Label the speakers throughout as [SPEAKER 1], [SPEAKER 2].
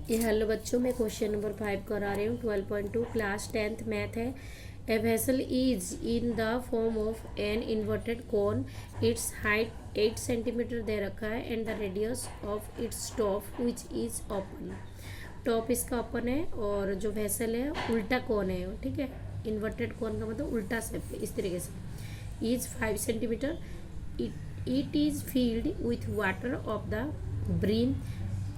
[SPEAKER 1] ये हेलो बच्चों, मैं क्वेश्चन नंबर 5 करा रही हूँ। 12.2 क्लास 10th मैथ है। A vessel is in the form of an inverted cone. Its height 8 centimetre दे रखा है and the radius of its top which is open. Top इसका ओपन है और जो वेसल है उल्टा कोन है, ठीक है। इन्वर्टेड कोन का मतलब उल्टा शेप है, इस तरीके से। Is 5 centimetre. It is filled with water of the brim.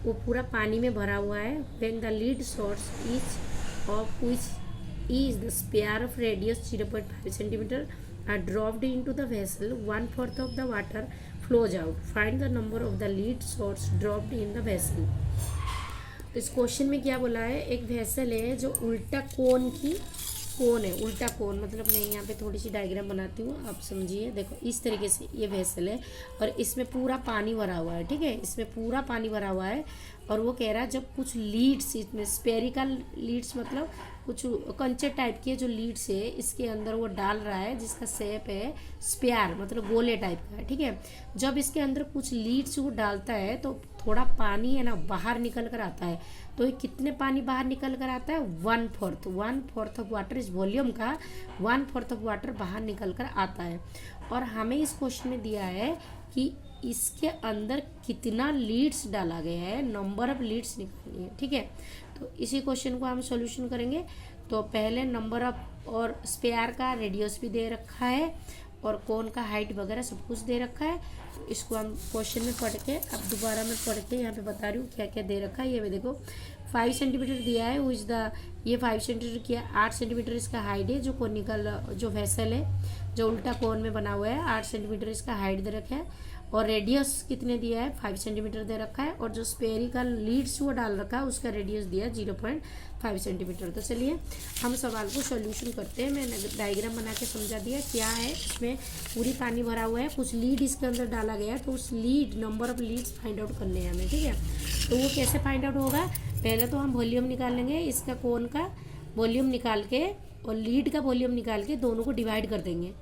[SPEAKER 1] वो पूरा पानी में भरा हुआ है। When the lead source each of which is the sphere of radius 0.5 centimetre are dropped into the vessel, 1/4 of the water flows out. Find the number of the lead source dropped in the vessel. तो इस question में क्या बोला है, एक vessel है जो उल्टा कोन की कोन है। उल्टा कोन मतलब मैं यहाँ पे थोड़ी सी डायग्राम बनाती हूँ, आप समझिए। देखो इस तरीके से ये वेसल है और इसमें पूरा पानी भरा हुआ है, ठीक है। इसमें पूरा पानी भरा हुआ है और वो कह रहा है जब कुछ लीड्स इसमें स्पेरिकल लीड्स मतलब कुछ कंचे टाइप के जो लीड्स है इसके अंदर वो डाल रहा है, जिसका शेप है स्पेयर मतलब गोले टाइप का है, ठीक है। जब इसके अंदर कुछ लीड्स वो डालता है तो थोड़ा पानी है ना बाहर निकल कर आता है। तो ये कितने पानी बाहर निकल कर आता है, 1/4 ऑफ वाटर। इस वॉल्यूम का 1/4 ऑफ वाटर बाहर निकल कर आता है। और हमें इस क्वेश्चन में दिया है कि इसके अंदर कितना लीड्स डाला गया है, नंबर ऑफ लीड्स निकालनी है, ठीक है। तो इसी क्वेश्चन को हम सॉल्यूशन करेंगे। तो पहले नंबर ऑफ और स्पेयर का रेडियस भी दे रखा है और कोन का हाइट वगैरह सब कुछ दे रखा है। तो इसको हम क्वेश्चन में पढ़ के अब दोबारा मैं पढ़ के यहाँ पे बता रही हूँ क्या क्या दे रखा है। ये भी देखो 5 सेंटीमीटर दिया है, वो इज द ये 5 सेंटीमीटर किया, 8 सेंटीमीटर इसका हाइट है। जो कोनिकल जो वेसल है जो उल्टा कोन में बना हुआ है, 8 सेंटीमीटर इसका हाइट दे रखा है। और रेडियस कितने दिया है, 5 सेंटीमीटर दे रखा है। और जो स्पेरिकल लीड्स वो डाल रखा है उसका रेडियस दिया है 0.5 सेंटीमीटर। तो चलिए हम सवाल को सॉल्यूशन करते हैं। मैंने डायग्राम बना के समझा दिया क्या है। इसमें पूरी पानी भरा हुआ है, कुछ लीड इसके अंदर डाला गया है, तो उस lead number of leads find out करने हैं हमें, ठीक है। तो वो कैसे फाइंड आउट होगा, पहले तो हम वॉल्यूम निकाल लेंगे, इसका कोन का वॉल्यूम निकाल के और लीड का वॉल्यूम निकाल के दोनों को डिवाइड कर देंगे।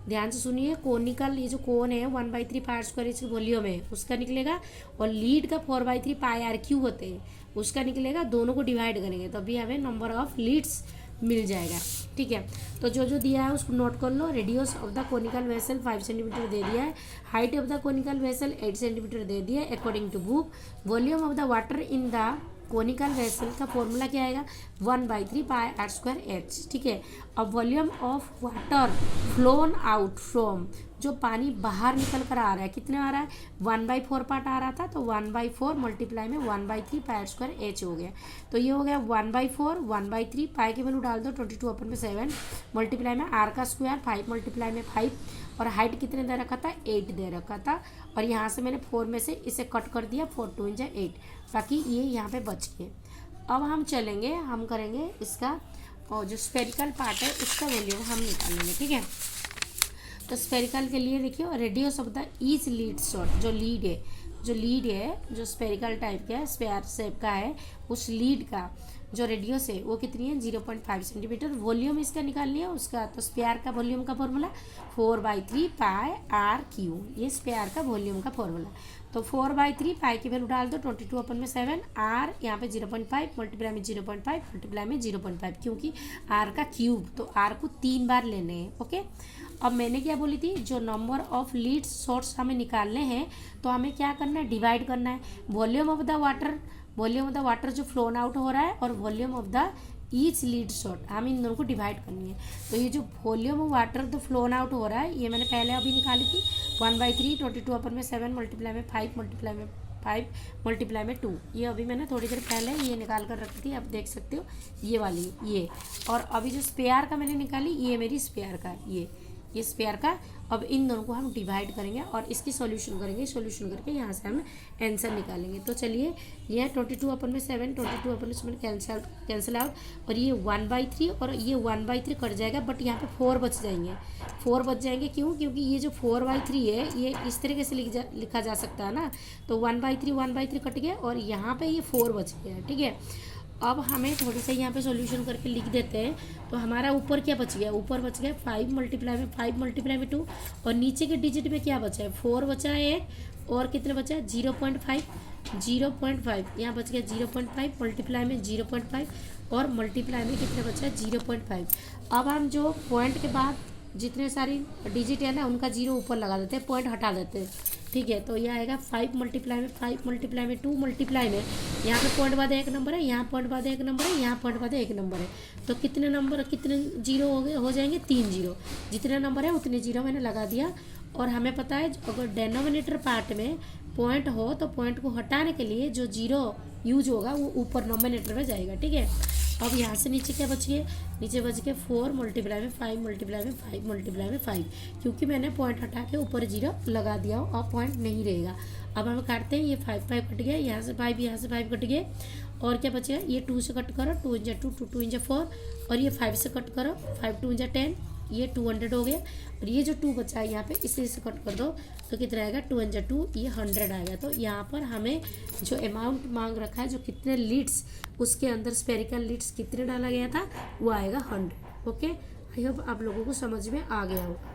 [SPEAKER 1] ध्यान से सुनिए, कोनिकल ये जो कोन है 1/3 पाई स्क्वायर इसका वॉल्यूम है उसका निकलेगा, और लीड का 4/3 पाई आर क्यू होते हैं उसका निकलेगा। दोनों को डिवाइड करेंगे तो अभी हमें नंबर ऑफ लीड्स मिल जाएगा, ठीक है। तो जो जो दिया है उसको नोट कर लो। Radius of the conical vessel 5 centimetre दे दिया है। Height of the conical vessel 8 centimetre दे दिया है according to book. Volume of the water in the conical vessel का फॉर्मूला क्या आएगा, 1/3 पाई आर स्क्वायर एच, ठीक है। अब volume of water phloem out from, जो पानी बाहर निकल कर आ रहा है, कितने आ रहा है, 1/4 पार्ट आ रहा था, तो 1/4 मल्टीप्लाई में 1/3 पाई आर स्क्वायर एच हो गया। तो ये हो गया 1/4 1/3 पाई की वैल्यू डाल दो 22/7 मल्टीप्लाई में आर का स्क्वायर 5 मल्टीप्लाई में 5। और हाइट कितने दे रखा था, 8 दे रखा था। और यहाँ से मैंने 4 में से इसे कट कर दिया, 4 2 जा 8, ताकि ये यहाँ पे बच गए। अब हम चलेंगे, हम करेंगे इसका और जो स्पेरिकल पार्ट है उसका वॉल्यूम हम निकालेंगे, ठीक है। तो स्पेरिकल के लिए देखिए radius of the each lead shot, जो लीड है जो स्पेरिकल टाइप का है, स्पेयर शेप का है, उस लीड का जो रेडियस है वो कितनी है, 0.5 सेंटीमीटर। वॉल्यूम इसका निकालनी है उसका, तो स्पेयर का वॉल्यूम का फॉर्मूला 4/3 पाई आर क्यू, ये स्पेयर का वॉल्यूम का फॉर्मूला। तो 4/3 पाई की वैल्यू डाल दो 22/7, आर यहाँ पे 0.5 मल्टीप्लाई में 0.5 मल्टीप्लाई में 0.5, क्योंकि आर का क्यूब, तो आर को 3 बार लेने हैं, ओके। अब मैंने क्या बोली थी, जो नंबर ऑफ लीड्स शॉट्स हमें निकालने हैं तो हमें क्या करना है, डिवाइड करना है। वॉल्यूम ऑफ द वाटर जो फ्लोन आउट हो रहा है और volume of the each lead shot, हम इन दोनों को डिवाइड करनी है। तो ये जो वॉल्यूम ऑफ वाटर जो फ्लोन आउट हो रहा है ये मैंने पहले अभी निकाली थी, 1/3 22/7 मल्टीप्लाई में 5 मल्टीप्लाई में 5 मल्टीप्लाई में 2। ये अभी मैंने थोड़ी देर पहले ये निकाल कर रखी थी, आप देख सकते हो ये वाली ये। और अभी जो स्पेयर का मैंने निकाली ये मेरी स्पेयर का ये स्पेयर का। अब इन दोनों को हम डिवाइड करेंगे और इसकी सॉल्यूशन करेंगे। सॉल्यूशन करके यहाँ से हम आंसर निकालेंगे। तो चलिए ये 22/7 कैंसिल आउट, और ये 1/3 और ये 1/3 कट जाएगा, बट यहाँ पे 4 बच जाएंगे। क्यों, क्योंकि ये जो 4/3 है ये इस तरीके से लिखा जा सकता है ना। तो 1/3 कट गया और यहाँ पे ये 4 बच गया, ठीक है। अब हमें थोड़ी सा यहाँ पे सॉल्यूशन करके लिख देते हैं। तो हमारा ऊपर क्या बच गया, ऊपर बच गया 5 मल्टीप्लाई में 2, और नीचे के डिजिट में क्या बचा है, 4 बचा है एक, और कितने बचा 0.5, 0.5 यहाँ बच गया 0.5, मल्टीप्लाई में 0.5 और मल्टीप्लाई में कितने बचा 0.5। अब हम जो पॉइंट के बाद जितने सारी डिजिट है ना उनका जीरो ऊपर लगा देते हैं, पॉइंट हटा देते हैं, ठीक है। तो यह आएगा 5 मल्टीप्लाई में 5 मल्टीप्लाई में 2 मल्टीप्लाई में यहाँ पे पॉइंट बाद एक नंबर है, यहाँ पॉइंट बाद एक नंबर है, यहाँ पॉइंट बाद एक नंबर है। तो कितने नंबर कितने जीरो हो जाएंगे 3 जीरो। जितने नंबर है उतने जीरो मैंने लगा दिया। और हमें पता है अगर डेनोमिनेटर पार्ट में पॉइंट हो तो पॉइंट को हटाने के लिए जो जीरो यूज होगा वो ऊपर नोमिनेटर में जाएगा, ठीक है। अब यहाँ से नीचे क्या बच गए, नीचे बच गए 4 मल्टीप्लाई में 5 मल्टीप्लाई में 5 मल्टीप्लाई में 5, क्योंकि मैंने पॉइंट हटा के ऊपर जीरो लगा दिया हो और पॉइंट नहीं रहेगा। अब हम काटते हैं, ये 5 कट गया, यहाँ से 5 यहाँ से 5 कट गए और क्या बचेगा, ये 2 से कट करो, 2 इंजा 2 2 इंजा 4 और ये 5 से कट करो, 5 2 इंजा 10, ये 200 हो गया। और ये जो 2 बचा है यहाँ पे इसे से कट कर दो तो कितना आएगा 2 इंजा 2, ये 100 आएगा। तो यहाँ पर हमें जो अमाउंट मांग रखा है, जो कितने लीड्स उसके अंदर स्पेरिकल लीड्स कितने डाला गया था वो आएगा 100। ओके, आई होप आप लोगों को समझ में आ गया होगा।